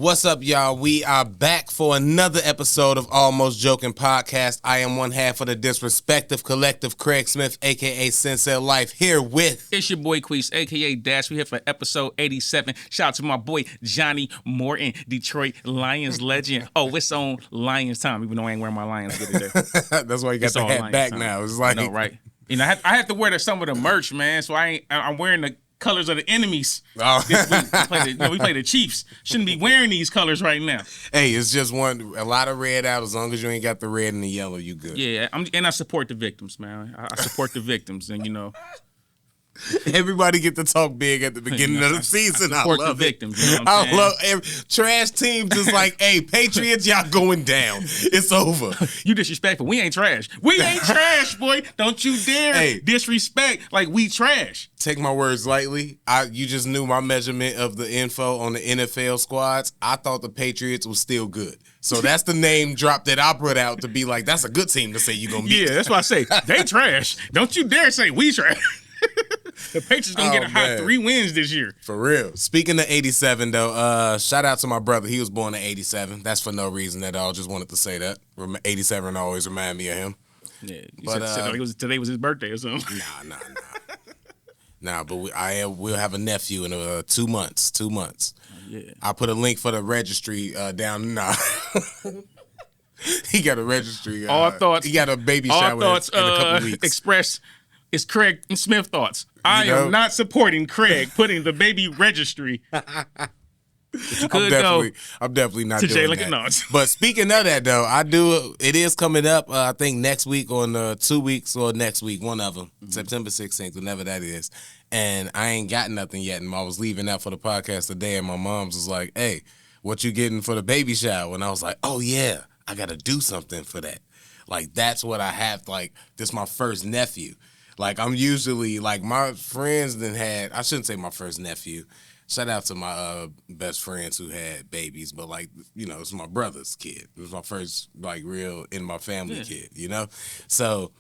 What's up, y'all? We are back for another episode of Almost Joking Podcast. I am one half of the Disrespective Collective, Craig Smith, a.k.a. Sensei Life, here with... It's your boy, Queese, a.k.a. Dash. We here for episode 87. Shout out to my boy, Johnny Morton, Detroit Lions legend. Oh, it's on Lions time, even though I ain't wearing my Lions gear today. That's why you got the hat Lions back time. now. It's like... No, right? You know, I have to wear some of the merch, man, so I'm wearing the colors of the enemies. Oh. This week. We play the Chiefs. Shouldn't be wearing these colors right now. Hey, it's just a lot of red out. As long as you ain't got the red and the yellow, you good. Yeah, I support the victims, man. I support the victims, and you know. Everybody get to talk big at the beginning of the season. I love the victims. You know what I I'm love trash teams is like, hey, Patriots, y'all going down. It's over. You disrespectful. We ain't trash. We ain't trash, boy. Don't you dare disrespect like we trash. Take my words lightly. You just knew my measurement of the info on the NFL squads. I thought the Patriots was still good. So that's the name drop that I put out to be like, that's a good team to say you're going to beat. Yeah, that's why I say they trash. Don't you dare say we trash. The Patriots gonna get a hot 3 wins this year. For real. Speaking of 87, though, shout out to my brother. He was born in 87. That's for no reason at all. Just wanted to say that. 87 always remind me of him. Yeah, today was his birthday or something. Nah, but we'll have a nephew in 2 months. 2 months. Yeah. I put a link for the registry down. Nah. He got a registry. All thoughts. He got a baby shower in a couple weeks. Express. It's Craig and Smith thoughts. I am not supporting Craig putting the baby registry. But you could I'm definitely not to doing Jay that. But speaking of that, though, it is coming up, I think next week or 2 weeks or next week, one of them, September 16th, whenever that is. And I ain't got nothing yet. And I was leaving out for the podcast today, and my mom's was like, hey, what you getting for the baby shower? And I was like, oh, yeah, I got to do something for that. Like, that's what I have. Like, this is my first nephew. Like, I'm usually, like, my friends I shouldn't say my first nephew. Shout out to my best friends who had babies, but, like, you know, it's my brother's kid. It was my first, like, real in my family kid, you know? So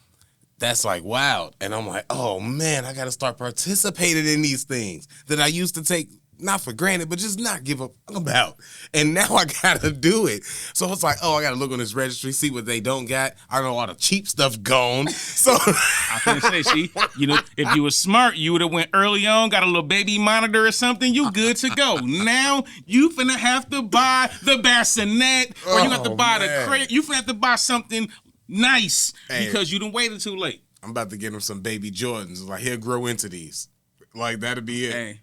that's, like, wild. And I'm like, oh, man, I got to start participating in these things that I used to take not for granted, but just not give a fuck about. And now I gotta do it. So it's like, I gotta look on this registry, see what they don't got. I know all the cheap stuff gone. So I was gonna say, you know, if you were smart, you would have went early on, got a little baby monitor or something, you good to go. Now you finna have to buy the bassinet, or you have to buy the crate. You finna have to buy something nice because you done waited too late. I'm about to get him some baby Jordans. Like, he'll grow into these. Like, that'll be it. Hey.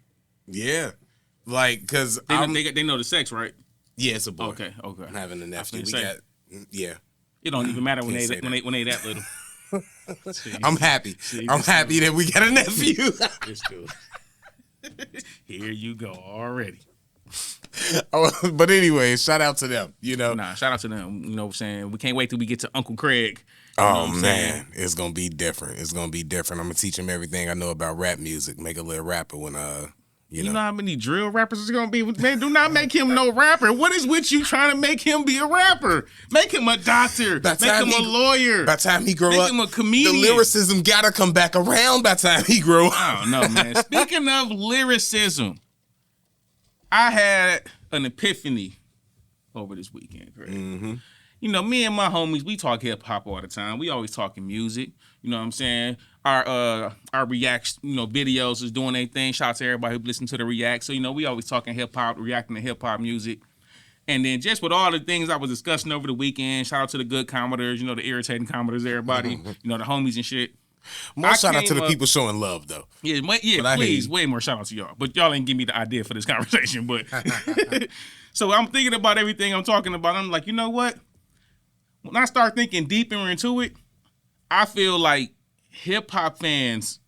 Yeah. Like, because they know the sex, right? Yeah, it's a boy. Okay. I'm having a nephew. It don't even matter when they that little. I'm happy. I'm happy that we got a nephew. It's cool. Here you go already. But anyway, shout out to them, you know. Shout out to them. You know what I'm saying? We can't wait till we get to Uncle Craig. Oh, man. It's going to be different. I'm going to teach him everything I know about rap music, make a little rapper when, You know how many drill rappers is going to be? Man, do not make him no rapper. What is with you trying to make him be a rapper? Make him a doctor. Make him a lawyer. By the time he grow up, make him a comedian. The lyricism got to come back around by the time he grow up. I don't know, man. Speaking of lyricism, I had an epiphany over this weekend, Craig. Mm-hmm. You know, me and my homies, we talk hip-hop all the time. We always talking music. You know what I'm saying? Our reacts, videos is doing their thing. Shout out to everybody who listen to the react. So, we always talking hip-hop, reacting to hip-hop music. And then just with all the things I was discussing over the weekend, shout out to the good commenters, the irritating commenters, everybody, the homies and shit. More shout out to the people showing love, though. Yeah, please, way more shout out to y'all. But y'all ain't give me the idea for this conversation. But so I'm thinking about everything I'm talking about. I'm like, you know what? When I start thinking deeper into it, I feel like hip-hop fans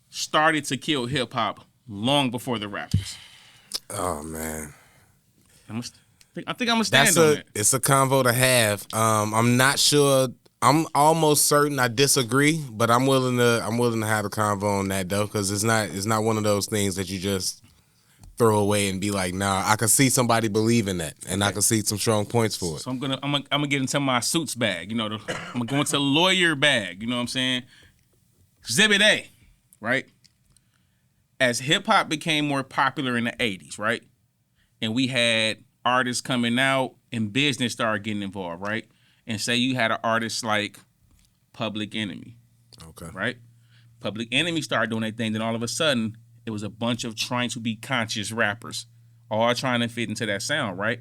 started to kill hip-hop long before the rappers. Oh, man. I think I'm going to stand on it. It's a convo to have. I'm not sure. I'm almost certain I disagree, but I'm willing to have a convo on that, though, because it's not one of those things that you just throw away and be like, nah, I can see somebody believe in that, and I can see some strong points for it. So I'm gonna get into my suits bag, I'm gonna go into lawyer bag, you know what I'm saying? Exhibit A, right? As hip hop became more popular in the 80s, right? And we had artists coming out and business started getting involved, right? And say you had an artist like Public Enemy. Okay. Right? Public Enemy started doing their thing, then all of a sudden, it was a bunch of trying to be conscious rappers, all trying to fit into that sound, right?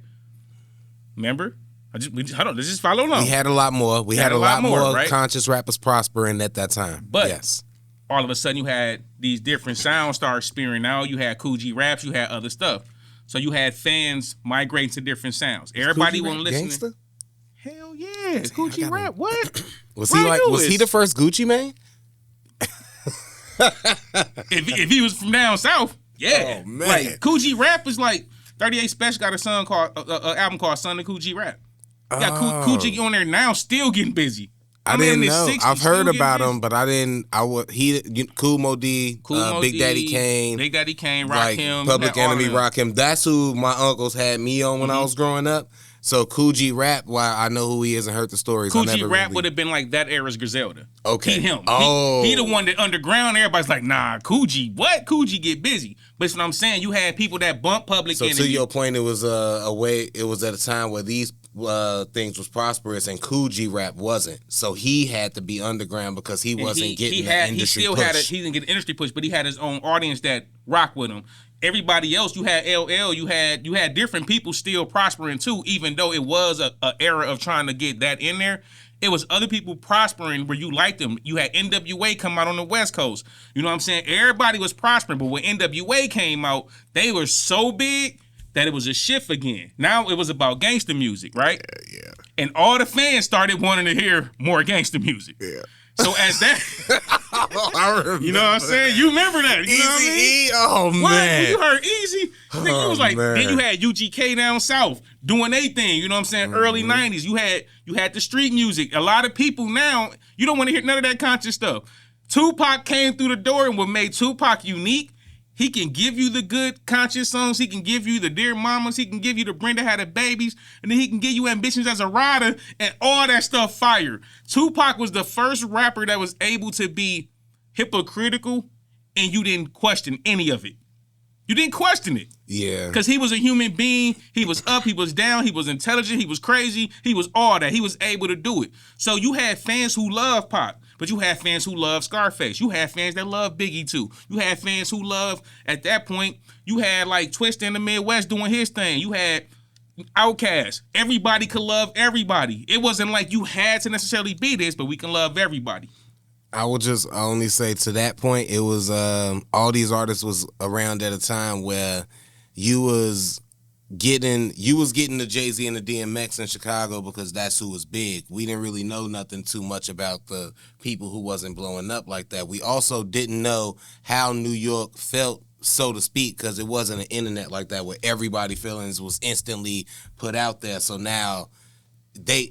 Remember? Hold on, let's just follow along. We had a lot more. We had a lot more right? conscious rappers prospering at that time. But yes. All of a sudden, you had these different sounds start spearing out. You had Cool G Raps. You had other stuff. So you had fans migrating to different sounds. Everybody wasn't listening. Gangsta? Hell yeah, Cool G Rap. What? Was he the first Gucci Mane? if he was from down south, yeah. Oh, man. Like Cool G Rap is like 38 Special got a song called album called Son of Cool G Rap. You got Cool G on there now, still getting busy. I didn't know. 60s, I've heard about busy. him, but I didn't. Cool Mo D, Big Daddy Kane, Rakim, Public Enemy, Rakim. That's who my uncles had me on when I was growing up. So Cool G Rap, while I know who he is and heard the stories. Cool G Rap would have been like that era's Griselda. Okay. Him. Oh. He the one that underground, everybody's like, nah, Cool G, what? Cool G get busy. But that's what I'm saying. You had people that bump Public Enemy. So to your point, it was it was at a time where these things was prosperous and Cool G Rap wasn't. So he had to be underground because he wasn't getting the industry push. He didn't get an industry push, but he had his own audience that rock with him. Everybody else, you had LL, you had different people still prospering too, even though it was a era of trying to get that in there. It was other people prospering where you liked them. You had NWA come out on the West Coast. You know what I'm saying? Everybody was prospering, but when NWA came out, they were so big that it was a shift again. Now it was about gangster music, right? Yeah. And all the fans started wanting to hear more gangster music. Yeah. So as that, I remember. you know what I'm saying? You remember that? You know what I mean? Easy E, oh What? man. When you heard Easy, nigga, you was like, man. then you had UGK down south doing their thing. You know what I'm saying? Early '90s, you had the street music. A lot of people now, you don't want to hear none of that conscious stuff. Tupac came through the door, and what made Tupac unique, he can give you the good conscious songs. He can give you the Dear Mamas. He can give you the Brenda Had a Babies. And then he can give you Ambitions as a Rider and all that stuff fire. Tupac was the first rapper that was able to be hypocritical and you didn't question any of it. You didn't question it. Yeah. Because he was a human being. He was up, he was down, he was intelligent, he was crazy, he was all that. He was able to do it. So you had fans who love Pac, but you had fans who love Scarface. You had fans that love Biggie too. You had fans who love, at that point, you had like Twista in the Midwest doing his thing. You had Outkast. Everybody could love everybody. It wasn't like you had to necessarily be this, but we can love everybody. I would just only say to that point, it was all these artists was around at a time where you was getting the Jay-Z and the DMX in Chicago because that's who was big. We didn't really know nothing too much about the people who wasn't blowing up like that. We also didn't know how New York felt, so to speak, because it wasn't an internet like that where everybody's feelings was instantly put out there. So now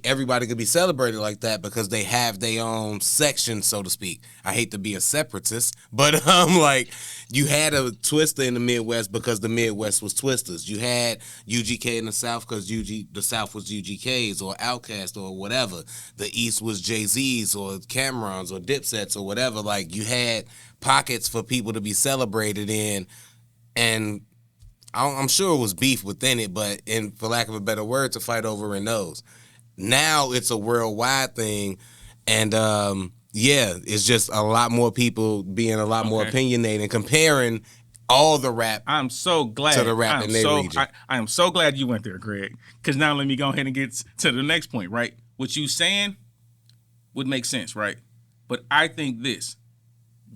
everybody could be celebrated like that because they have their own section, so to speak. I hate to be a separatist, but like you had a Twista in the Midwest because the Midwest was Twisters. You had UGK in the South because the South was UGKs or Outkast or whatever. The East was Jay-Z's or Camerons or Dipsets or whatever. Like you had pockets for people to be celebrated in, and I'm sure it was beef within it, but for lack of a better word, to fight over in those. Now it's a worldwide thing, and it's just a lot more people being a lot more opinionated and comparing all the rap. I'm so glad to the rap in their region. I am so glad you went there, Greg. Because now let me go ahead and get to the next point, right? What you saying would make sense, right? But I think this.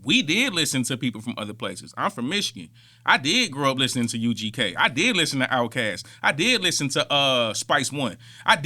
We did listen to people from other places. I'm from Michigan. I did grow up listening to UGK. I did listen to Outkast. I did listen to Spice One. I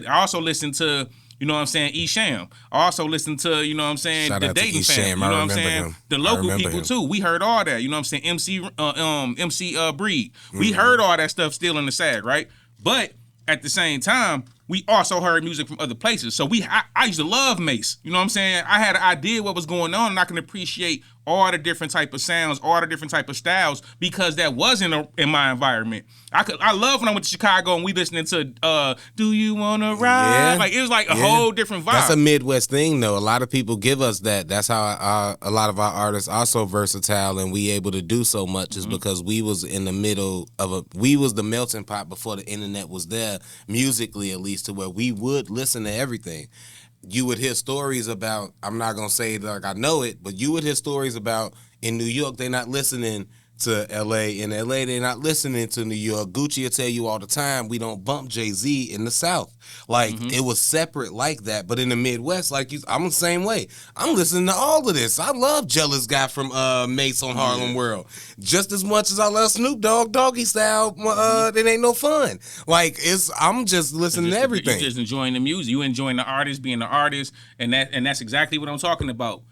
also listened to, you know what I'm saying, E-Sham. I also listened to, you know what I'm saying, Shout the out to Dayton E-Sham. fam. You know what I'm saying? Him. The local people too. We heard all that. You know what I'm saying? MC Breed. We heard all that stuff still in the SAG, right? But at the same time, we also heard music from other places. So I used to love Mace. You know what I'm saying? I had an idea what was going on, and I can appreciate all the different type of sounds, all the different type of styles, because that wasn't in my environment. I love when I went to Chicago and we listening to Do You Wanna Ride? Yeah. Like it was like a whole different vibe. That's a Midwest thing, though. A lot of people give us that. That's how a lot of our artists are so versatile and we able to do so much is because we was in the middle of we was the melting pot before the internet was there, musically at least, to where we would listen to everything. You would hear stories about, I'm not going to say like I know it, but you would hear stories about in New York, they're not listening to L.A. In L.A., they're not listening to New York. Gucci will tell you all the time, we don't bump Jay-Z in the South. Like, it was separate like that. But in the Midwest, like I'm the same way. I'm listening to all of this. I love Jealous Guy from Mace on Harlem World. Just as much as I love Snoop Dogg, Doggy Style, it ain't no fun. Like, I'm just listening to everything. You're just enjoying the music. You enjoying the artist, being the artist, and that's exactly what I'm talking about.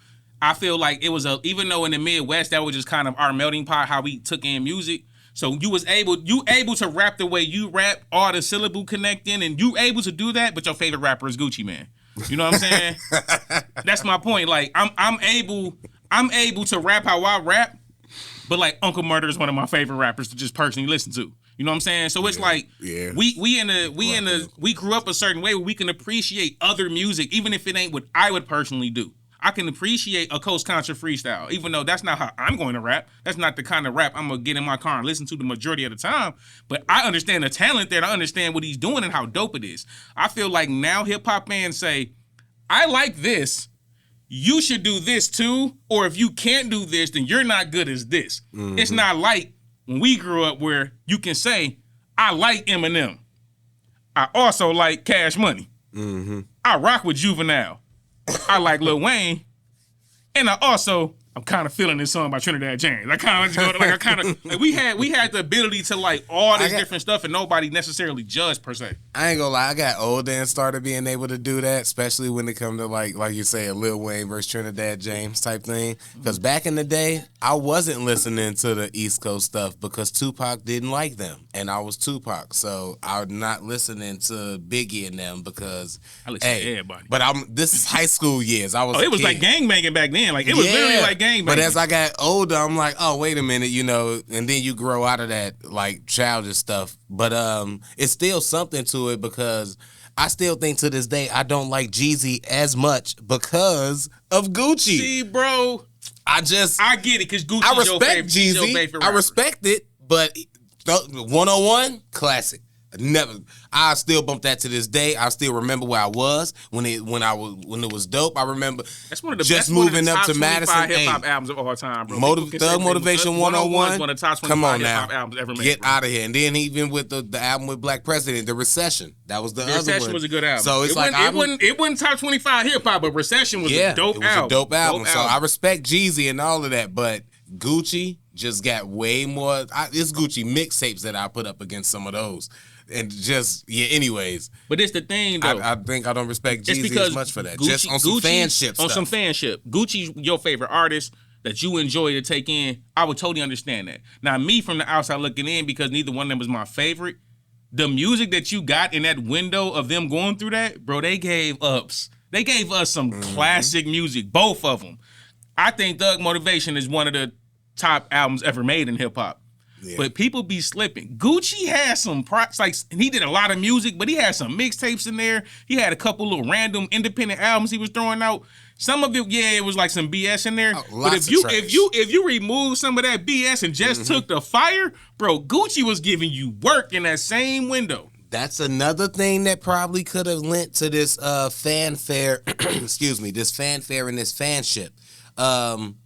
I feel like it was even though in the Midwest that was just kind of our melting pot, how we took in music. So you able to rap the way you rap, all the syllable connecting, and you able to do that. But your favorite rapper is Gucci Mane. You know what I'm saying? That's my point. Like I'm able to rap how I rap, but like Uncle Murder is one of my favorite rappers to just personally listen to. You know what I'm saying? So it's we grew up a certain way where we can appreciate other music, even if it ain't what I would personally do. I can appreciate a Coast Contra freestyle, even though that's not how I'm going to rap. That's not the kind of rap I'm going to get in my car and listen to the majority of the time. But I understand the talent there. I understand what he's doing and how dope it is. I feel like now hip-hop fans say, I like this. You should do this too. Or if you can't do this, then you're not good as this. It's not like when we grew up where you can say, I like Eminem. I also like Cash Money. I rock with Juvenile. I like Lil Wayne, and I'm kind of feeling this song by Trinidad James. We had the ability to like all this different stuff, and nobody necessarily judged per se. I ain't gonna lie, I got older and started being able to do that, especially when it come to like you say, a Lil Wayne versus Trinidad James type thing. Because back in the day, I wasn't listening to the East Coast stuff because Tupac didn't like them, and I was Tupac, so I'm not listening to Biggie and them because I listen to everybody. But this is high school years. I was. It was like gangbanging back then. Like it was literally like gangbanging. But as I got older, I'm like, oh, wait a minute, and then you grow out of that like childish stuff. But it's still something to it because I still think to this day I don't like Jeezy as much because of Gucci. See, bro, I get it because Gucci. I respect Jeezy. I respect it, but 101 classic. Never. I still bump that to this day. I still remember where I was when it was dope. I remember that's one of the just best moving up to Madison. Hip hop albums of all time, bro. Thug Motivation 101. One of the top 25 Come on hip now, hop albums ever made. Get out of here. And then even with the album with Black President, The Recession, that was the other one. Recession was a good album. So it's it wasn't top 25 hip hop, but Recession was a dope album. A dope album. So I respect Jeezy and all of that, but Gucci just got way more. It's Gucci mixtapes that I put up against some of those. And just, anyways. But it's the thing, though. I think I don't respect Jeezy as much for that. Just on some fanship stuff. On some fanship. Gucci's your favorite artist that you enjoy to take in. I would totally understand that. Now, me from the outside looking in, because neither one of them was my favorite, the music that you got in that window of them going through that, bro, they gave us some classic music, both of them. I think Thug Motivation is one of the top albums ever made in hip-hop. Yeah. But people be slipping. Gucci had some he did a lot of music, but he had some mixtapes in there. He had a couple little random independent albums he was throwing out. Some of it, it was like some BS in there. But if you remove some of that BS and just took the fire, bro, Gucci was giving you work in that same window. That's another thing that probably could have lent to this fanfare, this fanfare and this fanship.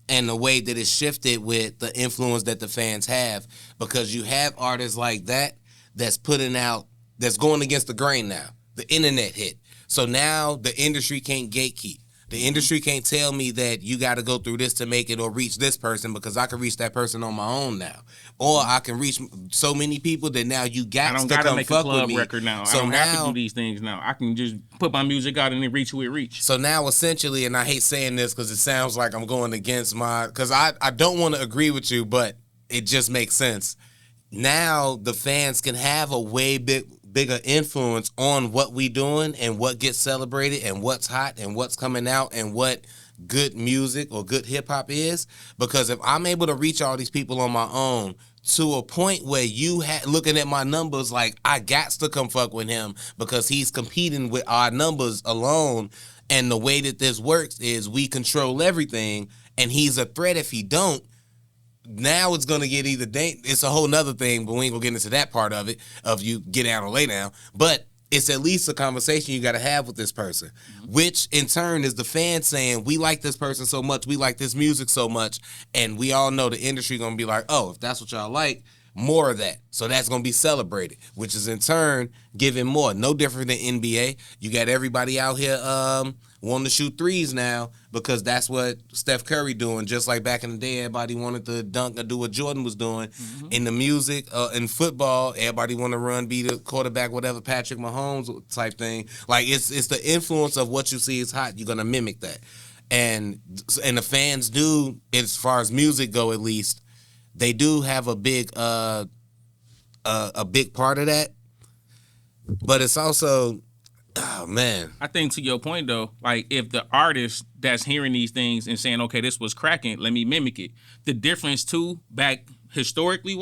And the way that it shifted with the influence that the fans have, because you have artists like that's putting out, that's going against the grain now. The internet hit. So now the industry can't gatekeep. The industry can't tell me that you got to go through this to make it or reach this person because I can reach that person on my own now. Or I can reach so many people that now you got to come fuck with me. I don't got to make a club record now. So I don't have to do these things now. I can just put my music out and then reach who it reach. So now essentially, and I hate saying this because it sounds like I'm going against because I don't want to agree with you, but it just makes sense. Now the fans can have a way bigger influence on what we doing and what gets celebrated and what's hot and what's coming out and what good music or good hip hop is, because if I'm able to reach all these people on my own to a point where you looking at my numbers like I got to come fuck with him because he's competing with our numbers alone, and the way that this works is we control everything, and he's a threat if he don't. Now it's going to get it's a whole nother thing, but we ain't going to get into that part of it, of you get down or lay down. But it's at least a conversation you got to have with this person, which in turn is the fans saying, we like this person so much, we like this music so much, and we all know the industry going to be like, oh, if that's what y'all like, more of that. So that's going to be celebrated, which is in turn giving more. No different than NBA. You got everybody out here wanting to shoot threes now because that's what Steph Curry doing. Just like back in the day, everybody wanted to dunk or do what Jordan was doing. In the music, in football, everybody want to run, be the quarterback, whatever, Patrick Mahomes type thing. Like it's the influence of what you see is hot. You're going to mimic that. And the fans do, as far as music go at least, they do have a big part of that, but it's also, oh man. I think to your point though, like if the artist that's hearing these things and saying, okay, this was cracking, let me mimic it. The difference too, back historically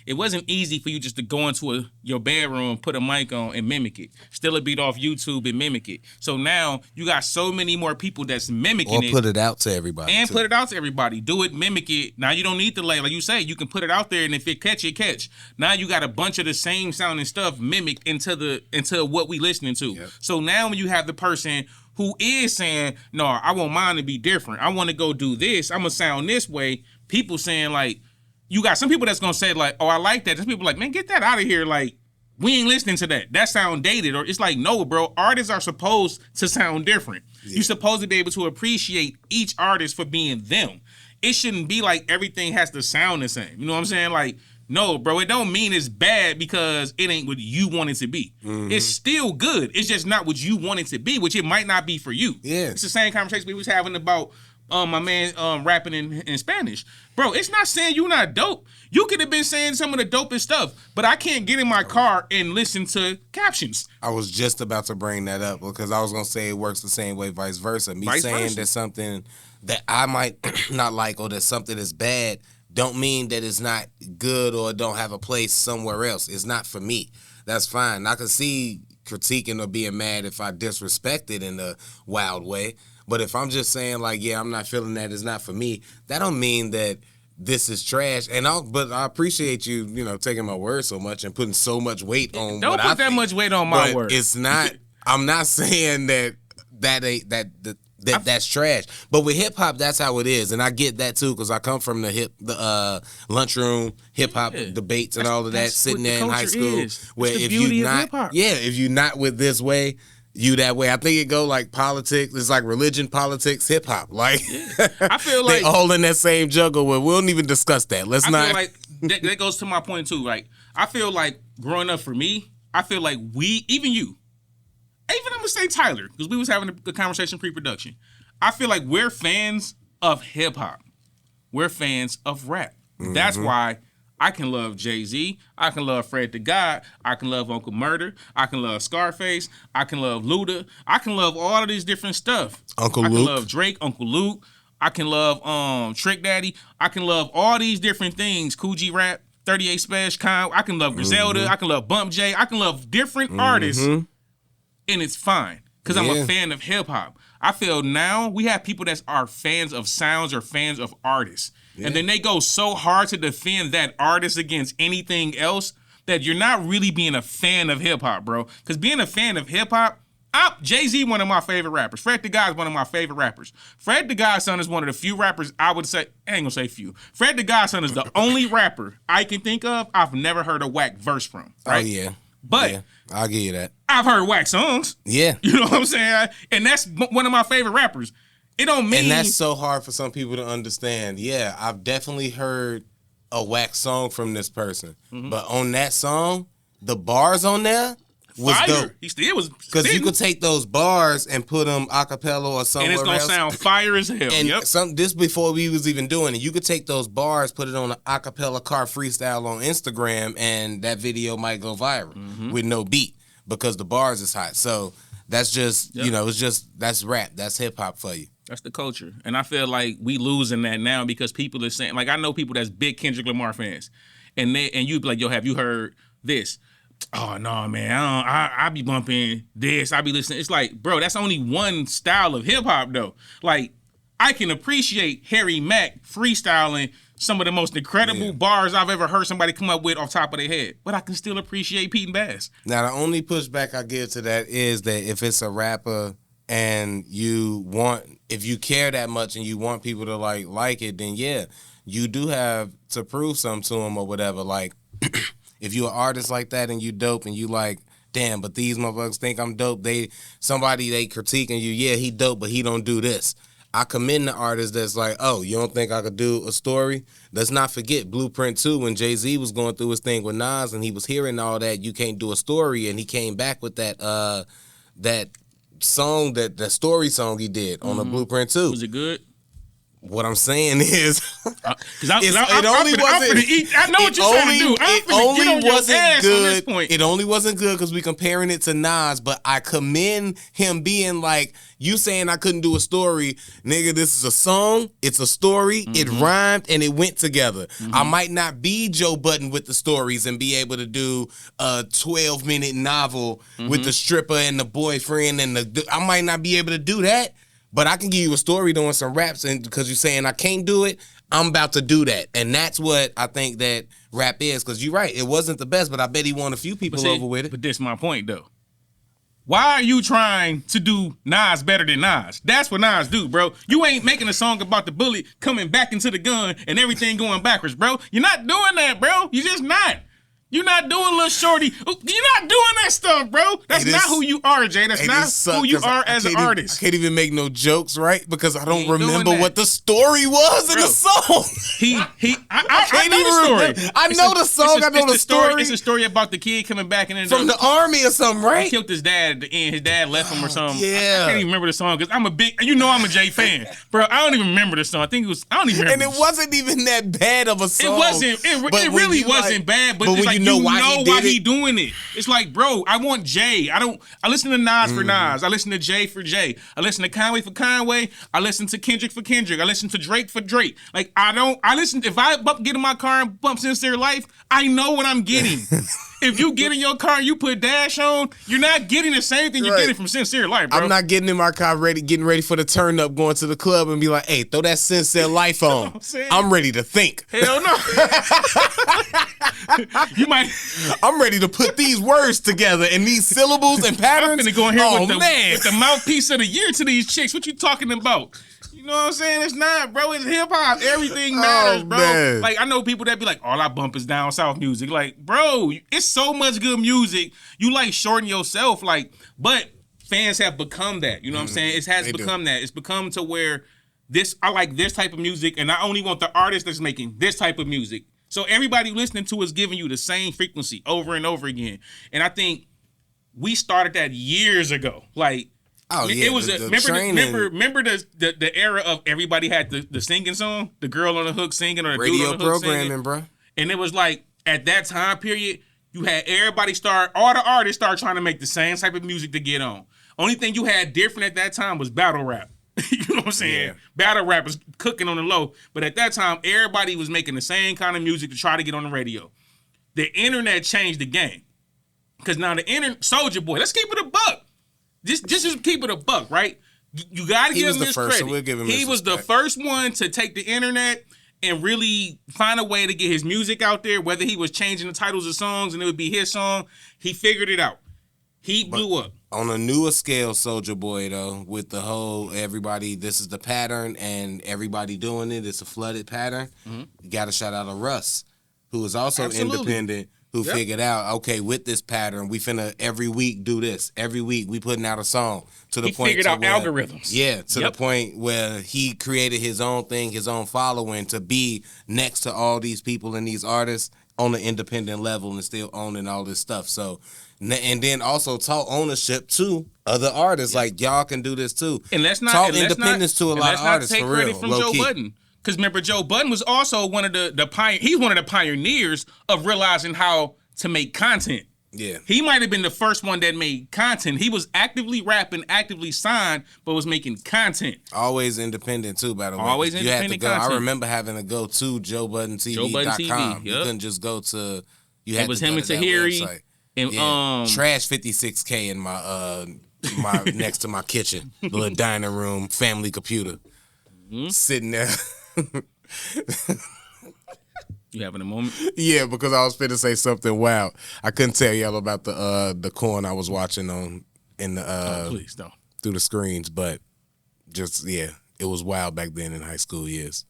it wasn't easy for you just to go into your bedroom, put a mic on and mimic it. Steal a beat off YouTube and mimic it. So now you got so many more people that's mimicking it. Or put it out to everybody. And put it out to everybody. Do it, mimic it. Now you don't need to like you say, you can put it out there and if it catch. Now you got a bunch of the same sounding stuff mimicked into what we listening to. Yep. So now when you have the person who is saying, no, I want mine to be different. I want to go do this. I'm going to sound this way. People saying like, you got some people that's going to say like, oh, I like that. There's people like, man, get that out of here. Like, we ain't listening to that. That sound dated. Or it's like, no, bro, artists are supposed to sound different. Yeah. You're supposed to be able to appreciate each artist for being them. It shouldn't be like everything has to sound the same. You know what I'm saying? Like, no, bro, it don't mean it's bad because it ain't what you want it to be. It's still good. It's just not what you want it to be, which it might not be for you. Yeah. It's the same conversation we was having about my man rapping in Spanish. Bro, it's not saying you not dope. You could have been saying some of the dopest stuff, but I can't get in my car and listen to captions. I was just about to bring that up because I was going to say it works the same way, vice versa. Saying that something that I might not like or that something is bad don't mean that it's not good or don't have a place somewhere else. It's not for me. That's fine. I can see critiquing or being mad if I disrespect it in a wild way. But if I'm just saying like, yeah, I'm not feeling that, it's not for me, that don't mean that this is trash. But I appreciate you, taking my word so much and putting so much weight on. Don't put that much weight on my word. It's not. I'm not saying that's trash. But with hip hop, that's how it is, and I get that too because I come from the lunchroom hip hop debates and all of that, sitting there in high school. Where if you're not with this way, you that way. I think it go like politics. It's like religion, politics, hip hop. Like I feel like they all in that same juggle. Where we don't even discuss that. I feel like that goes to my point too. Like I feel like growing up for me, I feel like even you. Even I'm gonna say Tyler, because we was having a conversation pre-production. I feel like we're fans of hip hop. We're fans of rap. Mm-hmm. That's why I can love Jay-Z. I can love Fred the God. I can love Uncle Murder. I can love Scarface. I can love Luda. I can love all of these different stuff. I can love Drake, Uncle Luke. I can love Trick Daddy. I can love all these different things. Coogee Rap, 38 Special. I can love Griselda. I can love Bump J. I can love different artists. And it's fine because I'm a fan of hip hop. I feel now we have people that are fans of sounds or fans of artists. Yeah. And then they go so hard to defend that artist against anything else that you're not really being a fan of hip hop, bro. Because being a fan of hip hop, Jay-Z, one of my favorite rappers. Fred the God is one of my favorite rappers. Fred the Godson is one of the few rappers I would say, I ain't gonna say few. Fred the Godson is the only rapper I can think of I've never heard a whack verse from. Right? Oh, yeah. But I'll give you that. I've heard whack songs. Yeah. You know what I'm saying? And that's one of my favorite rappers. It don't mean... And that's so hard for some people to understand. Yeah, I've definitely heard a whack song from this person. Mm-hmm. But on that song, the bars on there was fire. Dope. He still was... Because you could take those bars and put them a cappella or somewhere else. And it's going to sound fire as hell. And this before we was even doing it. You could take those bars, put it on an a cappella car freestyle on Instagram, and that video might go viral with no beat because the bars is hot. So that's just, it's just, that's rap. That's hip hop for you. That's the culture. And I feel like we losing that now because people are saying, like, I know people that's big Kendrick Lamar fans. And you be like, yo, have you heard this? Oh, no, man. I be bumping this. I be listening. It's like, bro, that's only one style of hip hop, though. Like, I can appreciate Harry Mack freestyling some of the most incredible bars I've ever heard somebody come up with off top of their head. But I can still appreciate Pete and Bass. Now, the only pushback I give to that is that if it's a rapper and if you care that much and you want people to like it, then yeah, you do have to prove something to them or whatever. Like, if you're an artist like that and you dope and you like, damn, but these motherfuckers think I'm dope. They critiquing you, yeah, he dope, but he don't do this. I commend the artist that's like, oh, you don't think I could do a story? Let's not forget Blueprint 2 when Jay-Z was going through his thing with Nas and he was hearing all that, you can't do a story, and he came back with that song, that story song he did on the Blueprint 2. Was it good? What I'm saying is, I know what you're trying to do. It only wasn't good. It only wasn't good because we comparing it to Nas. But I commend him being like, you saying I couldn't do a story, nigga. This is a song. It's a story. It rhymed and it went together. I might not be Joe Budden with the stories and be able to do a 12-minute novel with the stripper and the boyfriend and I might not be able to do that. But I can give you a story doing some raps, and because you're saying I can't do it, I'm about to do that. And that's what I think that rap is, because you're right. It wasn't the best, but I bet he won a few people over with it. But this is my point, though. Why are you trying to do Nas better than Nas? That's what Nas do, bro. You ain't making a song about the bullet coming back into the gun and everything going backwards, bro. You're not doing that, bro. You're just not. You're not doing Lil Shorty. You're not doing that stuff, bro. That's not who you are, Jay. That's not who you are as an artist. I can't even make no jokes, right? Because I don't remember what the story was in the song. I know the story. I know the song. I know the story. It's a story about the kid coming back and from the army or something, right? He killed his dad at the end. His dad left him or something. Yeah. I can't even remember the song because I'm I'm a Jay fan, bro. I don't even remember the song. I don't even remember. And it wasn't even that bad of a song. It wasn't. It really wasn't bad. But it's like you know why he doing it. It's like, bro, I want Jay. I listen to Nas for Nas. I listen to Jay for Jay. I listen to Conway for Conway. I listen to Kendrick for Kendrick. I listen to Drake for Drake. Like, if I get in my car and bump Sincere Life, I know what I'm getting. If you get in your car and you put Dash on, you're not getting the same thing you're getting from Sincere Life, bro. I'm not getting in my car getting ready for the turn up, going to the club and be like, hey, throw that Sincere Life on. I'm ready to think. Hell no. I'm ready to put these words together and these syllables and patterns. I'm finna go in here with the mouthpiece of the year to these chicks. What you talking about? You know what I'm saying? It's not, bro. It's hip hop. Everything matters, bro. Man. Like, I know people that be like, all I bump is down south music. Like, bro, it's so much good music. You like shorten yourself, like, but fans have become that. You know what I'm saying? It has become that. It's become to where I like this type of music, and I only want the artist that's making this type of music. So everybody listening to is giving you the same frequency over and over again. And I think we started that years ago. Like, it was remember the era of everybody had the singing song, the girl on the hook singing or the radio dude on the hook programming, singing. bro. And it was like at that time period, you had all the artists start trying to make the same type of music to get on. Only thing you had different at that time was battle rap. You know what I'm saying? Yeah. Battle rap was cooking on the low, but at that time, everybody was making the same kind of music to try to get on the radio. The internet changed the game because now the Soulja Boy. Let's keep it a buck. Just keep it a buck, right? You got to give him his credit. So we'll give him he was the first one to take the internet and really find a way to get his music out there, whether he was changing the titles of songs and it would be his song. He figured it out. He blew up. On a newer scale, Soulja Boy, though, with the whole everybody, this is the pattern and everybody doing it, it's a flooded pattern, you got to shout out to Russ, who is also independent, who figured out, okay, with this pattern, we finna every week do this. Every week we putting out a song to the point. He figured out algorithms. Yeah, to the point where he created his own thing, his own following to be next to all these people and these artists on the independent level and still owning all this stuff. So, and then also taught ownership to other artists. Like, y'all can do this too. And let's not taught independence to a lot of artists for real. Let's not take credit from Joe Budden. Because remember, Joe Budden was also one of the he's one of the pioneers of realizing how to make content. Yeah. He might have been the first one that made content. He was actively rapping, actively signed, but was making content. Always independent too, by the way. Always you had to independent go. content. I remember having to go to JoeBuddenTV.com. You couldn't just go to. You had It was to him go and to that Tahiri website. and Trash 56K in my my next to my kitchen, the little dining room, family computer, sitting there. You having a moment? Yeah, because I was finna say something wild. I couldn't tell y'all about the corn I was watching on in the Please don't. through the screens, but just it was wild back then in high school years.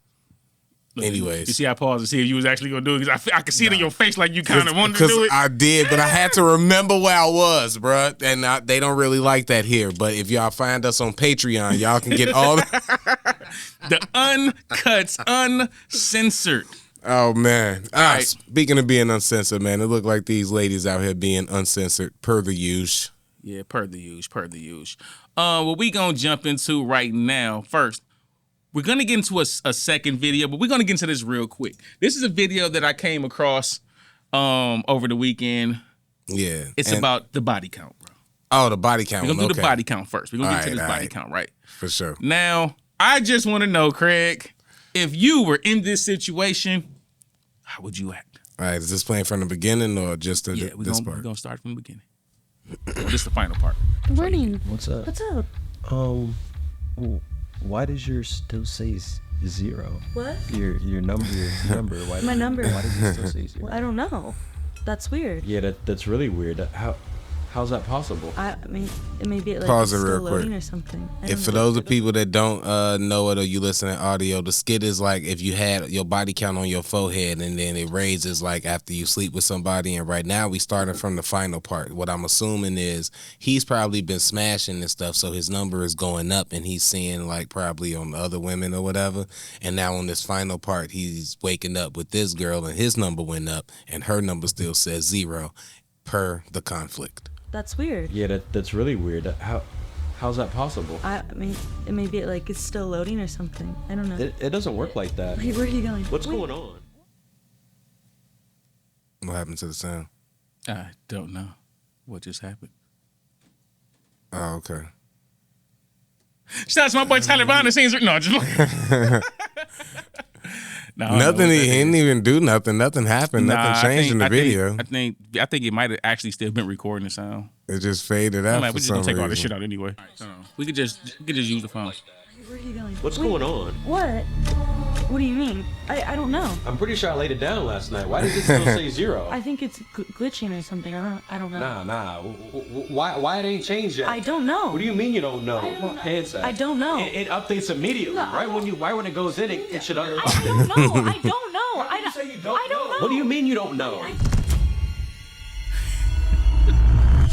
Anyways, you see, I paused to see if you was actually gonna do it because I could see it in your face like you kind of wanted to do it. I did, but I had to remember where I was, bruh. And they don't really like that here. But if y'all find us on Patreon, y'all can get all the uncuts, uncensored. Oh man! All right. Speaking of being uncensored, man, it looked like these ladies out here being uncensored per the usual. Yeah, per the usual. What we gonna jump into right now? First, we're gonna get into a second video, but we're gonna get into this real quick. This is a video that I came across over the weekend. Yeah, it's about the body count, bro. Oh, the body count. We're gonna do the body count first. We're gonna get to this body count, right? For sure. Now, I just want to know, Craig, if you were in this situation, how would you act? All right, is this playing from the beginning or just this part? We're gonna start from the beginning. This is the final part. Good morning. What's up? What's up? Why does yours still say 0? What? Your number. Why My number. Why does it still say 0? Well, I don't know. That's weird. Yeah, that's really weird. How's that possible? I mean, it may be like Pause it's it still real quick. loading or something. If for those of people that don't know it or you listen to audio, the skit is like if you had your body count on your forehead and then it raises like after you sleep with somebody. And right now we starting from the final part. What I'm assuming is he's probably been smashing and stuff, so his number is going up and he's seeing like probably on the other women or whatever. And now on this final part, he's waking up with this girl and his number went up and her number still says 0 per the conflict. That's weird. Yeah, that's really weird. How's that possible? I mean, it may be like it's still loading or something. I don't know. It doesn't work like that. Wait, where are you going? What's going on? What happened to the sound? I don't know what just happened. Oh, okay. Shout out to my boy Tyler behind the scenes. No, just Nothing. He didn't even do nothing. Nothing happened. Nothing changed in the video. I think it might have actually still been recording the sound. It just faded out. We're for just some gonna take all this reason. shit out anyway. We could just use the phone. Where are you going? What's going on? What? What do you mean? I don't know. I'm pretty sure I laid it down last night. Why does it still say 0? I think it's glitching or something. I don't know. Nah. Why it ain't changed yet? I don't know. What do you mean you don't know? Handset. I don't know. It updates immediately, right? When it goes in, it should. I don't know. I don't know. I don't know. What do you mean you don't know?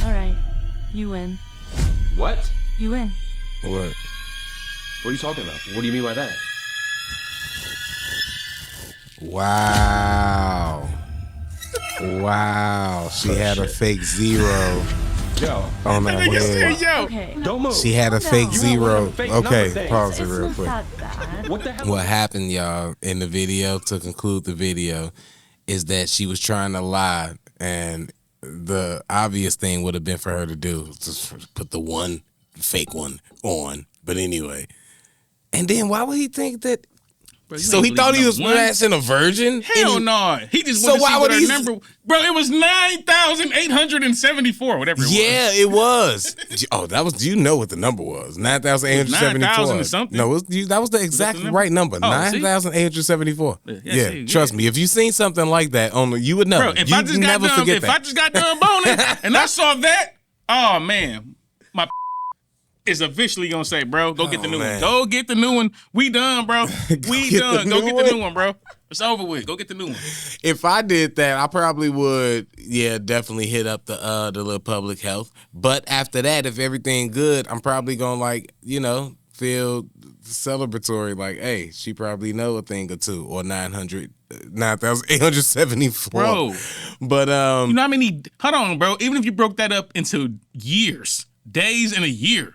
All right, you win. What? You win. What? What are you talking about? What do you mean by that? Wow. Wow. She had a fake 0 Yo. on her head. Yo, Okay. Don't move. She had a fake You 0. fake number Okay, thing. pause it It's real not quick. that bad. What the hell? What happened, y'all, in the video, to conclude the video, is that she was trying to lie, and the obvious thing would have been for her to do just put the one fake one on. But anyway. And then why would he think that? bro, you So ain't he thought he was believe number one? smashing a virgin? Hell no. He just So wanted to why see would what her he- number. Bro, it was 9,874, whatever it was. Yeah, it was. Oh, that was. You know what the number was? 9,874. 9,000 and something. No, that was the exact number? right number. Oh, see? 9,874. Yeah, see, trust me. If you seen something like that on, you would know. Bro, if you I just got never done, forget if that. I just got done boning and I saw that, oh man, my is officially gonna say, bro, go get the new man. one. Go get the new one. We done, bro. We get done. the Go new get one. the new one, bro. It's over with. Go get the new one. If I did that, I probably would. Yeah, definitely hit up the little public health. But after that, if everything good, I'm probably gonna feel celebratory. Like, hey, she probably know a thing or two, or 9,874. Bro. But You know how many? Hold on, bro. Even if you broke that up into years, days, and a year,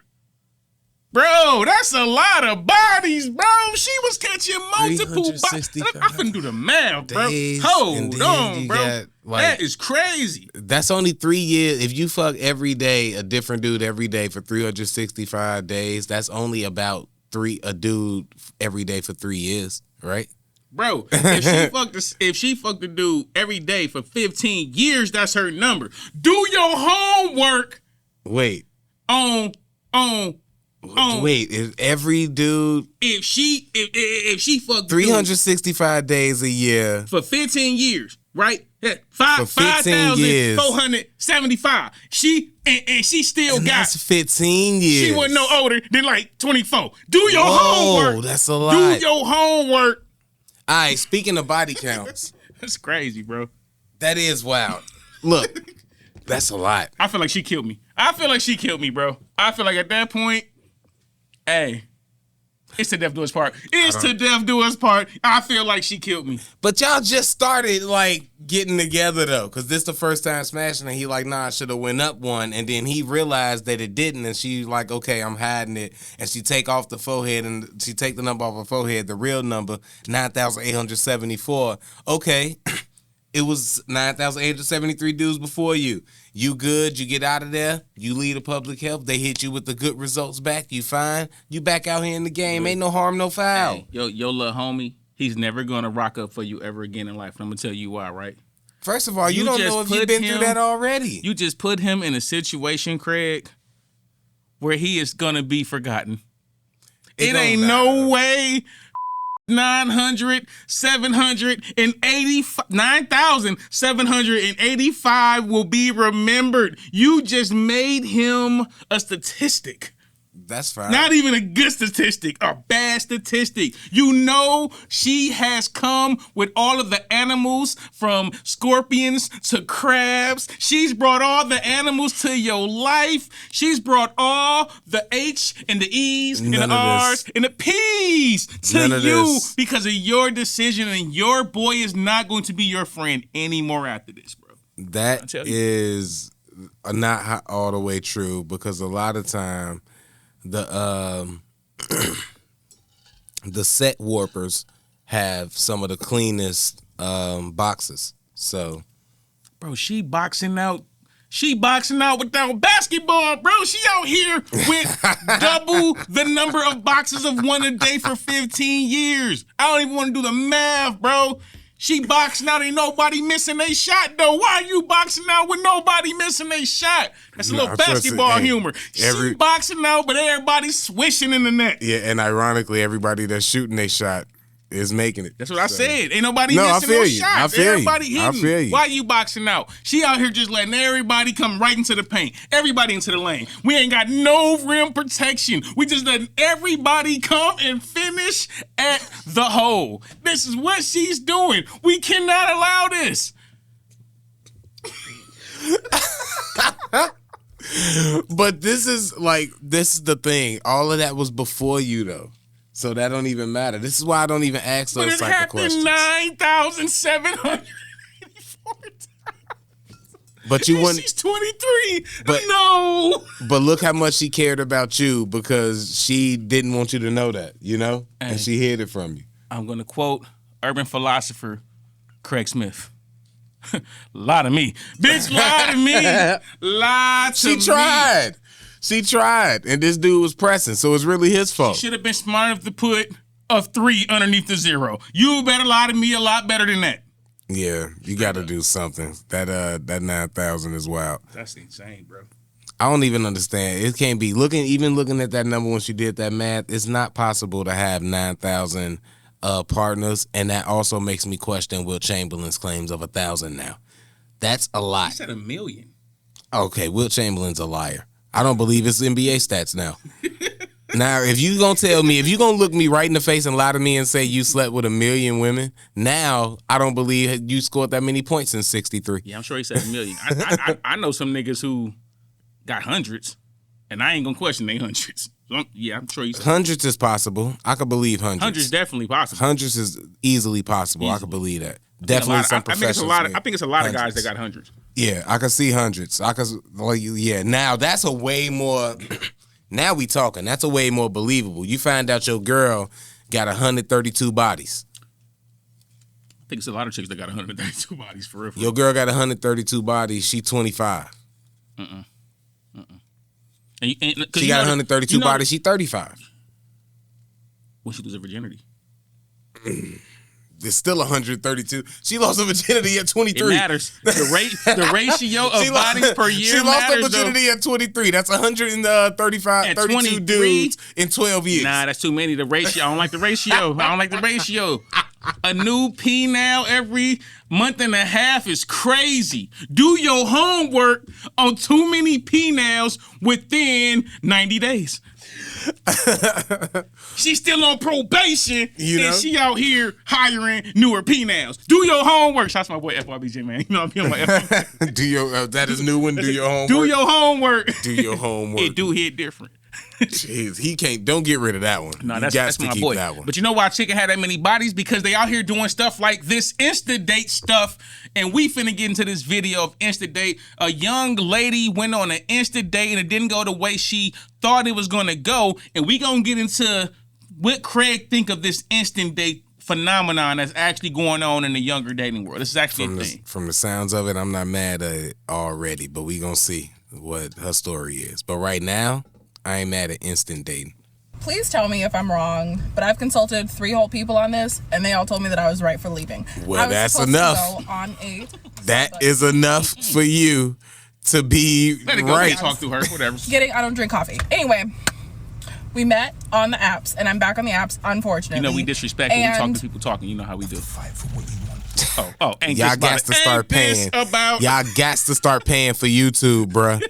Bro, that's a lot of bodies, bro. She was catching multiple bodies. 365 I finna do the math, bro. days, and Hold then on, you bro. got, like- That is crazy. That's only 3 years. If you fuck every day, a different dude every day for 365 days, that's only about a dude every day for 3 years, right? Bro, if she fucked a dude every day for 15 years, that's her number. Do your homework Wait. on Wait, is every dude if she fucked 365 days a year for 15 years, right? Yeah, For 15 years. 5,475. She still and got. that's 15 years. She wasn't no older than like 24. Do your Whoa, homework. that's a lot. Do your homework. All right, speaking of body counts, That's crazy, bro. that is wild. Look, that's a lot. I feel like she killed me. I feel like she killed me, bro. I feel like at that point, hey, it's to death do us part. It's to death do us part. I feel like she killed me. But y'all just started like getting together though, cause this the first time smashing, and he like, nah, I should have went up one, and then he realized that it didn't, and she like, okay, I'm hiding it, and she take off the forehead, and she take the number off her forehead, the real number 9,874. Okay. It was 9,873 dudes before you. You good, you get out of there, you lead a public health, they hit you with the good results back, you fine, you back out here in the game, ain't no harm, no foul. Hey, your little homie, he's never gonna rock up for you ever again in life. And I'm gonna tell you why, right? First of all, you don't just know if you've put been him- through that already. You just put him in a situation, Craig, where he is gonna be forgotten. It don't ain't matter. no way 9,785 will be remembered. You just made him a statistic. That's fine. Not even a good statistic, a bad statistic. You know she has come with all of the animals from scorpions to crabs. She's brought all the animals to your life. She's brought all the H and the E's and None the of R's this. and the P's to None of you this. because of your decision, and your boy is not going to be your friend anymore after this, bro. That tell you. is not all the way true, because a lot of time the the set warpers have some of the cleanest boxes. So Bro, she boxing out without basketball, bro. She out here with double the number of boxes of one a day for 15 years. I don't even want to do the math, bro. She boxing out, ain't nobody missing a shot, though. Why are you boxing out with nobody missing a shot? That's a little I'm supposed to- basketball hey, humor. every- She boxing out, but everybody's swishing in the net. yeah, and ironically, everybody that's shooting they shot is making it. That's what I So- said. Ain't nobody No, I missing feel no you. shots. I feel you. Everybody hitting. I feel you. Why you boxing out? She out here just letting everybody come right into the paint. Everybody into the lane. We ain't got no rim protection. We just letting everybody come and finish at the hole. This is what she's doing. We cannot allow this. But this is the thing. All of that was before you though. So that don't even matter. This is why I don't even ask But those it type of happened questions. 9,784 times. But you wouldn't. She's 23. But- no. But look how much she cared about you, because she didn't want you to know that, you know? Hey. And she hid it from you. I'm going to quote urban philosopher Craig Smith. Lie to me. Bitch, lie to me. Lie to me. She tried. She tried. And this dude was pressing, so it's really his fault. Should have been smart enough to put a 3 underneath the 0. You better lie to me a lot better than that. Yeah, you got to do something. That 9,000 is wild. That's insane, bro. I don't even understand. It can't be. Even looking at that number when she did that math, it's not possible to have 9,000 partners, and that also makes me question Wilt Chamberlain's claims of 1,000 now. That's a lot. He said 1 million. Okay, Wilt Chamberlain's a liar. I don't believe it's NBA stats now. Now, if you gonna tell me, if you gonna look me right in the face and lie to me and say you slept with 1 million women, now I don't believe you scored that many points in 63. Yeah, I'm sure he said 1 million. I know some niggas who got hundreds, and I ain't gonna question they hundreds. So I'm sure he said Hundreds is possible. I could believe hundreds. hundreds definitely possible. Hundreds is easily possible. I could believe that. Definitely some I think it's a professionals. lot. I make think it's a lot of guys hundreds. that got hundreds. Yeah, I can see hundreds. Yeah. Now that's a way more. Now we talking. That's a way more believable. You find out your girl got 132 bodies. I think it's a lot of chicks that got 132 bodies for real. Your girl got 132 bodies. She 25. And She got 132 bodies. She 35. When she lose her virginity. There's still 132. She lost her virginity at 23. It matters. The ratio of bodies per year. She lost her matters, virginity at 23. That's 135, At 32 23? dudes in 12 years. Nah, that's too many. The ratio. I don't like the ratio. A new penile every month and a half is crazy. Do your homework on too many penile within 90 days. She's still on probation, and she out here hiring newer penals. Do your homework. Shout out to my boy FRBJ, man. You know I'm my FRBJ. Do your that is new one. Do your homework. Do your homework. Do your homework. It do hit different. Jeez, he can't. Don't get rid of that one. No, You that's got to my keep boy. that one. But you know why chicken had that many bodies? Because they out here doing stuff like this Insta date stuff, and we finna get into this video of Insta date. A young lady went on an Insta date and it didn't go the way she thought it was gonna go, and we gonna get into what Craig think of this instant date phenomenon that's actually going on in the younger dating world. This is actually a thing. From the sounds of it, I'm not mad at it already, but we gonna see what her story is. But right now, I ain't mad at instant dating. Please tell me if I'm wrong, but I've consulted 3 whole people on this, and they all told me that I was right for leaving. Well, that's supposed enough. To go on a That is enough for you to be Let it go. right. Talk to her. Whatever. I don't drink coffee. Anyway, we met on the apps, and I'm back on the apps, unfortunately. You know we disrespect when we talk to people talking. You know how we do. Ain't Y'all this about got it? to start Ain't this paying. about Y'all got to start paying for YouTube, bruh.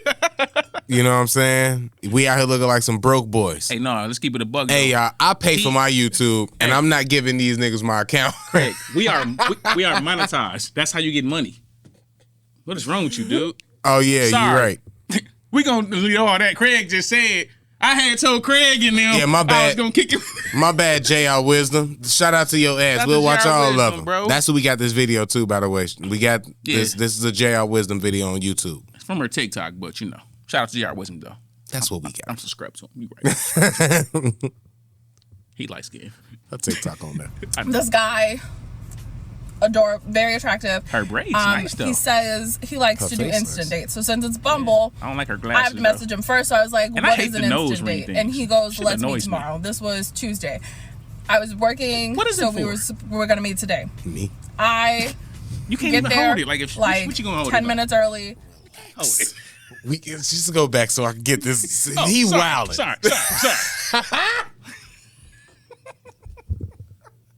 You know what I'm saying? We out here looking like some broke boys. Hey, no, let's keep it a bug. Hey, y'all, I pay for my YouTube, and I'm not giving these niggas my account. Hey, we are monetized. That's how you get money. What is wrong with you, dude? Oh, yeah, Sorry. you're right. We gonna leave all that. Craig just said. I had told Craig and them. Yeah, my I bad. was gonna kick him. My bad, JR Wisdom. Shout out to your ass. Shout We'll to watch JR all Wisdom, of them. bro. That's what we got this video, too, by the way. We got this. Yeah. This is a JR Wisdom video on YouTube. It's from her TikTok, but you know. Shout out to JR Wisdom, though. That's what we I'm got. subscribed to him. You right. He light skinned. A TikTok on there. This guy, very attractive. Her braids nice, though. He says he likes Her to do face instant nice. dates. So since it's Bumble, I don't like her I glasses. have to message him first. So I was like, And I what hate is an the nose instant ring date? thing. And he goes, Shit let's meet annoys me. tomorrow. This was Tuesday. I was working, What is it so for? we were going to meet today. Me. I You can't get even there hold it. Like, if what you gonna hold 10 it? minutes early. Hold it. We just go back so I can get this. Oh, He sorry, wilding. Sorry.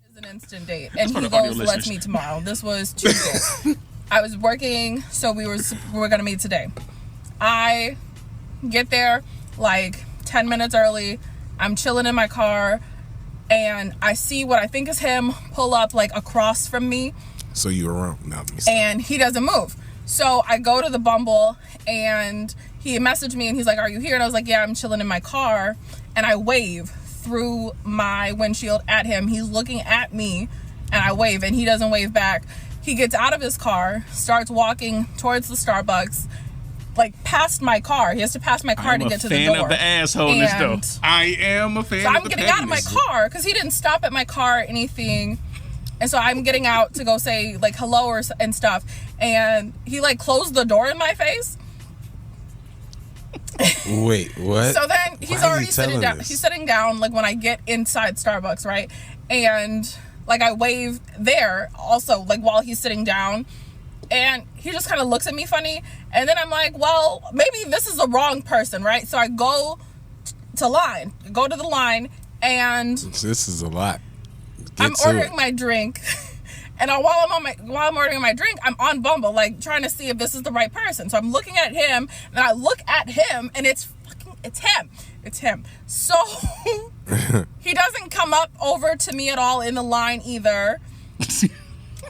It's an instant date. And for he the audio goes, let's listeners. meet tomorrow. This was Tuesday. I was working, so we were going to meet today. I get there like 10 minutes early. I'm chilling in my car, and I see what I think is him pull up like across from me, So you were wrong. No, let me stop. and he doesn't move. So I go to the Bumble, and he messaged me, and he's like, are you here? And I was like, yeah, I'm chilling in my car. And I wave through my windshield at him. He's looking at me, and I wave, and he doesn't wave back. He gets out of his car, starts walking towards the Starbucks, like past my car. He has to pass my car to get to the door. I'm a fan of the assholeness, though. And I am a fan so of I'm the getting out of my pettiness. car because he didn't stop at my car or anything. And so I'm getting out to go say like hello and stuff. And he like closed the door in my face. Wait, what? So then he's Why are already you sitting telling down. this? He's sitting down like when I get inside Starbucks, right? And like I wave there also like while he's sitting down. And he just kind of looks at me funny. And then I'm like, well, maybe this is the wrong person, right? So I go to the line, and This is a lot. I'm Get to ordering it. my drink. And while I'm ordering my drink, I'm on Bumble, like trying to see if this is the right person. So I'm looking at him, and I look at him, and it's him. So he doesn't come up over to me at all in the line either.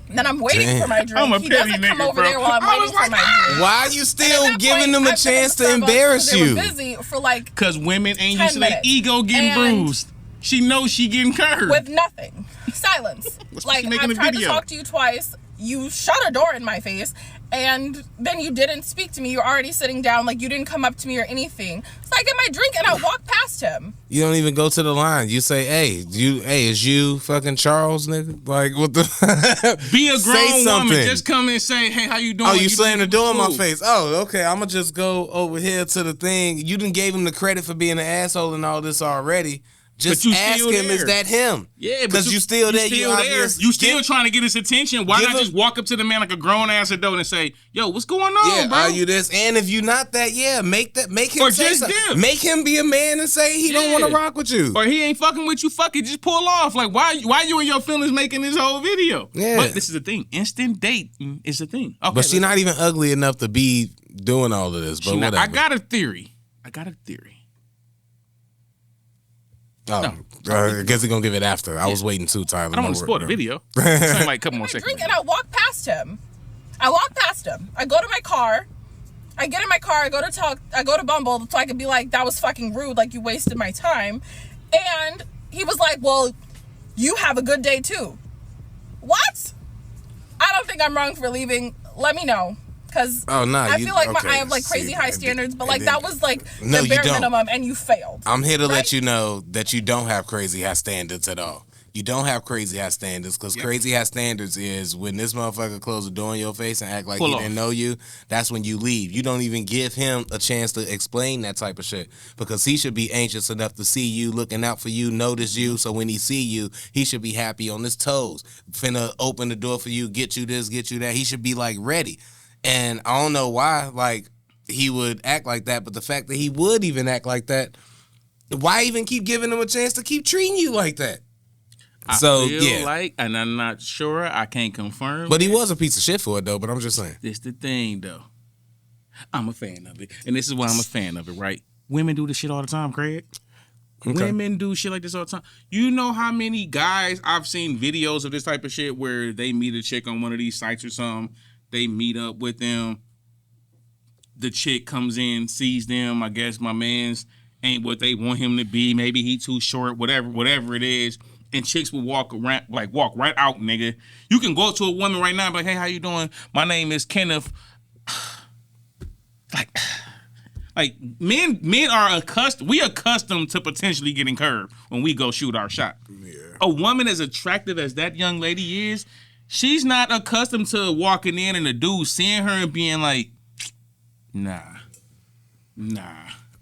Then I'm waiting for my drink. I'm a He petty doesn't come nigga, over bro. there while I'm I waiting was for like, my drink. Why are you And at still that giving point, them a I've been in chance to Starbucks embarrass because they you? were busy for like Because women ain't 10 used to their minutes. ego getting And- bruised. She knows she getting curved. with nothing. Silence. why Like, she making I've a tried video. to talk to you twice. You shut a door in my face, and then you didn't speak to me. You're already sitting down. Like, you didn't come up to me or anything. So I get my drink and I walk past him. You don't even go to the line. You say, hey, is you fucking Charles, nigga? Like, what the? Be a Say grown woman. something. Just come and say, hey, how you doing? Oh, you slammed the door in my Cool. face. Oh, okay. I'm going to just go over here to the thing. You done gave him the credit for being an asshole and all this already. Just you ask still him, there. is that him? Yeah, because you still there. You obvious. You still trying to get his attention. Why give not him- just walk up to the man like a grown ass adult and say, yo, what's going on, Yeah, bro? are you this? And if you not that, make him Or say just something. dip. Make him be a man and say he don't Yeah. want to rock with you. Or he ain't fucking with you, fuck it, just pull off. Like, why you and your feelings making this whole video? Yeah. But this is the thing. Instant date is the thing. Okay, But she not even ugly enough to be doing all of this. But whatever. I got a theory. Oh, I guess he's gonna give it after. I was waiting too, Tyler. I don't want to spoil the video. It's like a couple more My seconds. drink and I walk past him. I go to my car. I get in my car. I go to Bumble so I could be like, that was fucking rude. Like, you wasted my time. And he was like, well, you have a good day too. What? I don't think I'm wrong for leaving. Let me know. Because I feel like I have like crazy high standards, but like that was like the bare minimum and you failed. I'm here to let you know that you don't have crazy high standards at all. You don't have crazy high standards because crazy high standards is when this motherfucker close the door in your face and act like he didn't know you, that's when you leave. You don't even give him a chance to explain that type of shit because he should be anxious enough to see you, looking out for you, notice you, so when he see you, he should be happy on his toes. Finna open the door for you, get you this, get you that. He should be like ready. And I don't know why, like, he would act like that, but the fact that he would even act like that, why even keep giving him a chance to keep treating you like that? I feel like, and I'm not sure, I can't confirm. But he was a piece of shit for it, though, but I'm just saying. This the thing, though. I'm a fan of it. And this is why I'm a fan of it, right? Women do this shit all the time, Craig. Okay. Women do shit like this all the time. You know how many guys I've seen videos of this type of shit where they meet a chick on one of these sites or something, they meet up with them, the chick comes in, sees them, I guess my man's ain't what they want him to be, maybe he too short, whatever it is, and chicks will walk right out, nigga. You can go up to a woman right now and be like, hey, how you doing? My name is Kenneth. Like men are accustomed to potentially getting curved when we go shoot our shot. Yeah. A woman as attractive as that young lady is, she's not accustomed to walking in and a dude seeing her and being like, nah.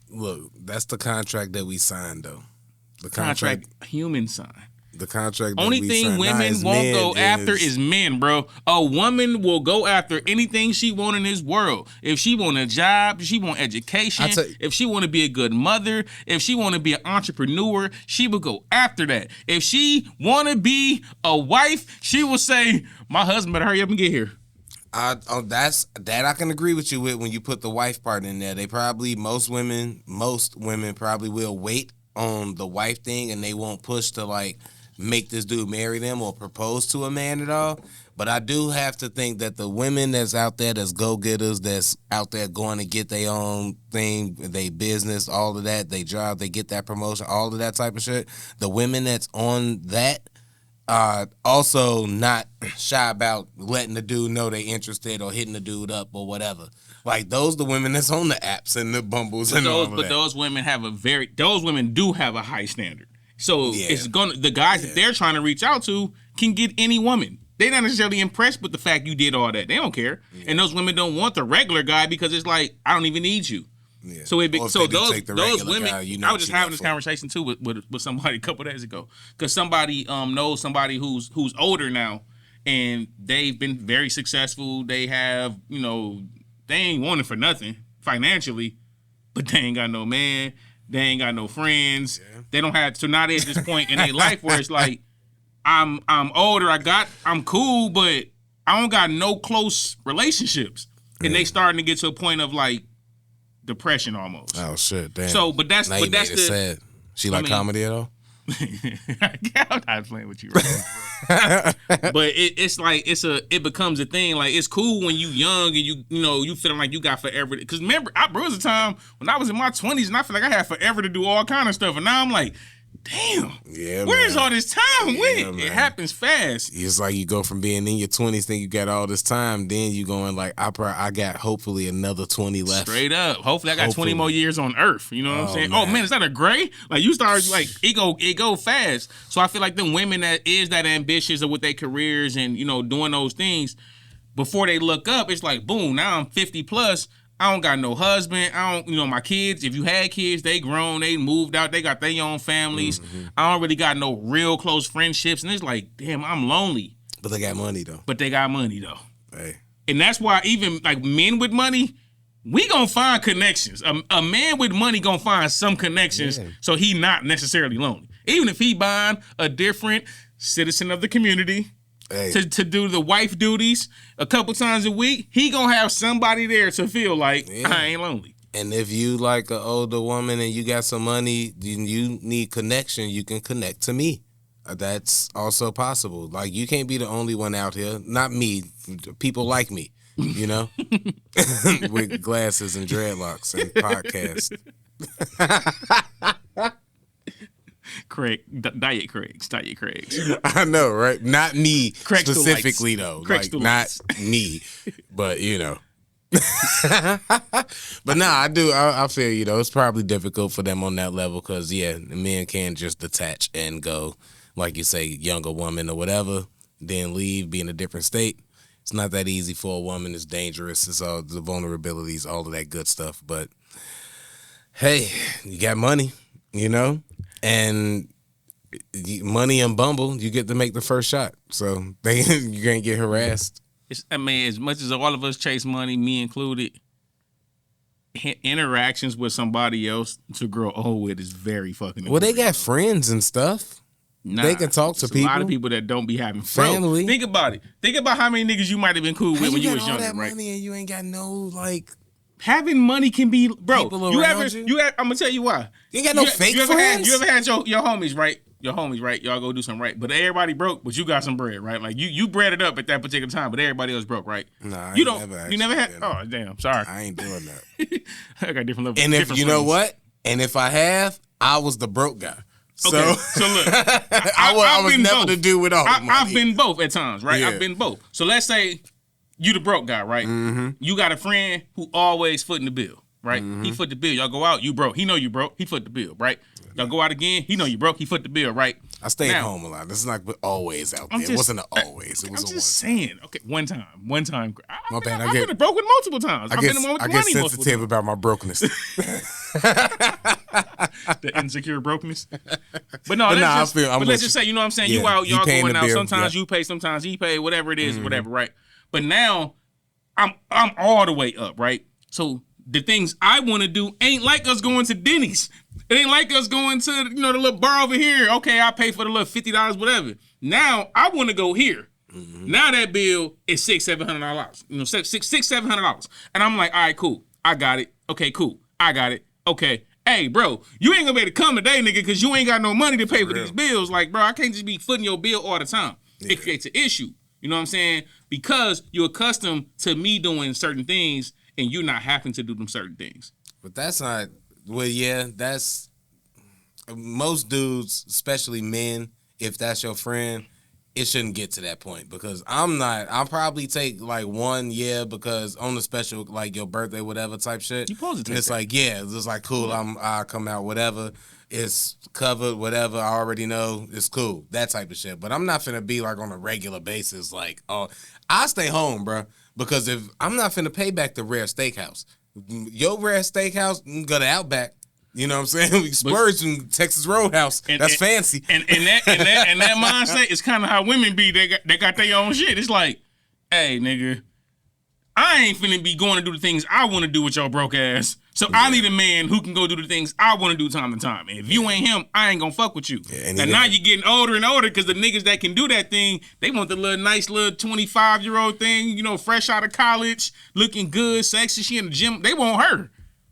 Look, that's the contract that we signed, though. The contract human sign. The contract that Only we thing signed. women won't go after is men, bro. A woman will go after anything she want in this world. If she want a job, if she want education, if she want to be a good mother, if she want to be an entrepreneur, she will go after that. If she want to be a wife, she will say, my husband better hurry up and get here. That's that I can agree with you with when you put the wife part in there. They probably, most women probably will wait on the wife thing and they won't push to like make this dude marry them or propose to a man at all. But I do have to think that the women that's out there, that's go-getters, that's out there going to get their own thing, they business, all of that, they job, they get that promotion, all of that type of shit. The women that's on that are also not shy about letting the dude know they interested or hitting the dude up or whatever. Like, those the women that's on the apps and the Bumbles and all of that. But those women do have a high standard. So it's the guys that they're trying to reach out to can get any woman. They're not necessarily impressed with the fact you did all that. They don't care. Yeah. And those women don't want the regular guy because it's like, I don't even need you. Yeah. So those women, guy, I was just having this conversation too with somebody a couple days ago because somebody knows somebody who's older now and they've been very successful. They have, they ain't wanting for nothing financially, but they ain't got no man. They ain't got no friends. Yeah. They don't have. So now they're at this point in their life where it's like, I'm older. I'm cool, but I don't got no close relationships, and they starting to get to a point of like depression almost. Oh shit! Damn. So, but that's sad. She like comedy at all? I'm not playing with you right now. But it becomes a thing. Like, it's cool when you young and you feeling like you got forever. Because remember, there was a time when I was in my 20s and I feel like I had forever to do all kind of stuff. And now I'm like, damn. Yeah, Where's man. all this time went? man. It happens fast. It's like you go from being in your 20s, think you got all this time, then you going like, I got hopefully another 20 left. Straight up. Hopefully I got 20 Hopefully. more years on Earth. You know what I'm saying? man. Oh man, is that a gray? Like you start like it go fast. So I feel like them women that is that ambitious with their careers and doing those things, before they look up, it's like boom, now I'm 50 plus. I don't got no husband. I don't, my kids, if you had kids, they grown, they moved out, they got their own families. I don't really got no real close friendships. And it's like, damn, I'm lonely. But they got money though. Hey. And that's why even like men with money, we gonna find connections. A man with money gonna find some connections, so he not necessarily lonely. Even if he buying a different citizen of the community, to do the wife duties a couple times a week, he gonna have somebody there to feel like I ain't lonely. And if you like an older woman and you got some money, you need connection, you can connect to me. That's also possible. Like, you can't be the only one out here. Not me. People like me, with glasses and dreadlocks and podcasts. Diet Craigs. I know, right? Not me Craig's specifically, though. Craig's like, not me, but, But nah, I do. I feel, it's probably difficult for them on that level because, men can't just detach and go, like you say, younger woman or whatever, then leave, be in a different state. It's not that easy for a woman. It's dangerous. It's all the vulnerabilities, all of that good stuff. But, hey, you got money, and money and Bumble, you get to make the first shot. So you can't get harassed. As much as all of us chase money, me included, interactions with somebody else to grow old with is very fucking important. Well, they got friends and stuff. Nah, they can talk to people. A lot of people that don't be having family. Bro, think about it. Think about how many niggas you might have been cool with when you was younger, that right? Money and you ain't got no having money can be, bro. People You around ever? you? I'm gonna tell you why. You ain't got no fake friends. You ever had your homies, right? Your homies, right? Y'all go do something right, but everybody broke, but you got some bread, right? Like you bread it up at that particular time, but everybody else broke, right? Nah, you never had. Oh damn, sorry. I ain't doing that. I got different levels. And if different you know friends. what, and if I have, I was the broke guy. Okay, so look, I was never both. the dude with all the money. I've been both at times, right? Yeah. I've been both. So let's say you the broke guy, right? Mm-hmm. You got a friend who always footing the bill, right? He foot the bill. Y'all go out, you broke. He know you broke. He foot the bill, right? Y'all go out again. He know you broke. He foot the bill, right? I stayed home a lot. This is not always out there. It wasn't always. It was I'm a just one time. saying. Okay, one time. My bad. I've been broken multiple times. I've been the one with I the get money multiple sensitive times. about my brokenness. The insecure brokenness. But no, let's just say, you know what I'm saying? Yeah, you out, you y'all paying going the out. bill, Sometimes you pay, sometimes he pay, whatever it is, whatever, right? But now I'm all the way up, right? So the things I want to do ain't like us going to Denny's. It ain't like us going to, the little bar over here. Okay, I pay for the little $50, whatever. Now I want to go here. Now that bill is $600-$700. $600-$700. And I'm like, all right, cool. I got it. Okay, cool. I got it. Okay. Hey, bro, you ain't gonna be able to come today, nigga, because you ain't got no money to pay for these bills. Like, bro, I can't just be footing your bill all the time. Yeah. It creates an issue. You know what I'm saying? Because you're accustomed to me doing certain things and you not having to do them certain things. But that's not, that's most dudes, especially men, if that's your friend, it shouldn't get to that point because I'll probably take like one, because on the special, like your birthday, whatever type shit. You supposed to take it's that. like, it's just like, cool, I'll come out, whatever. It's covered, whatever, I already know, it's cool, that type of shit. But I'm not finna be like on a regular basis, like, I stay home, bro, because if I'm not finna pay back the Rare Steakhouse. Your Rare Steakhouse, go to Outback. You know what I'm saying? We splurge in Texas Roadhouse. That's fancy. And that mindset is kind of how women be. They got their own shit. It's like, hey, nigga, I ain't finna be going to do the things I want to do with your broke ass. So I need a man who can go do the things I want to do time to time. And if you ain't him, I ain't gonna fuck with you. And now you're getting older and older because the niggas that can do that thing, they want the nice little 25-year-old thing, fresh out of college, looking good, sexy. She in the gym. They want her.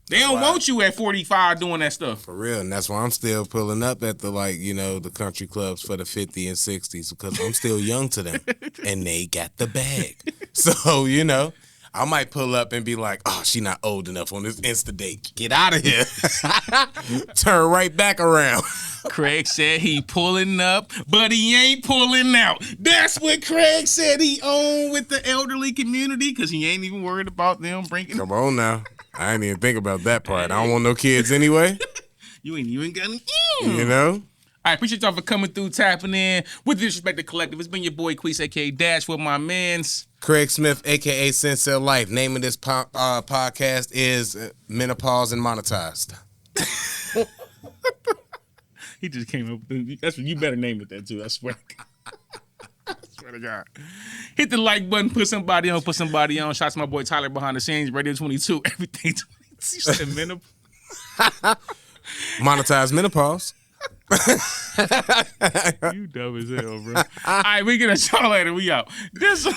They don't want you at 45 doing that stuff. For real. And that's why I'm still pulling up at the, the country clubs for the 50 and 60s because I'm still young to them. And they got the bag. So, I might pull up and be like, oh, she not old enough on this Insta date. Get out of here. Turn right back around. Craig said he pulling up, but he ain't pulling out. That's what Craig said he owned with the elderly community because he ain't even worried about them bringing. Come on now. I ain't even think about that part. I don't want no kids anyway. You ain't even gonna. You know? I appreciate y'all for coming through, tapping in with Disrespect the Collective. It's been your boy Queese, aka Dash, with my mans. Craig Smith, a.k.a. Sincere Life. Name of this podcast is Menopause and Monetized. He just came up with that's what you better name it that too, I swear. I swear to God. Hit the like button, put somebody on. Shout out to my boy Tyler behind the scenes, Radio 22, everything 22. You said menopause. Monetized menopause. You dumb as hell, bro. All right, we get a y'all later. We out. This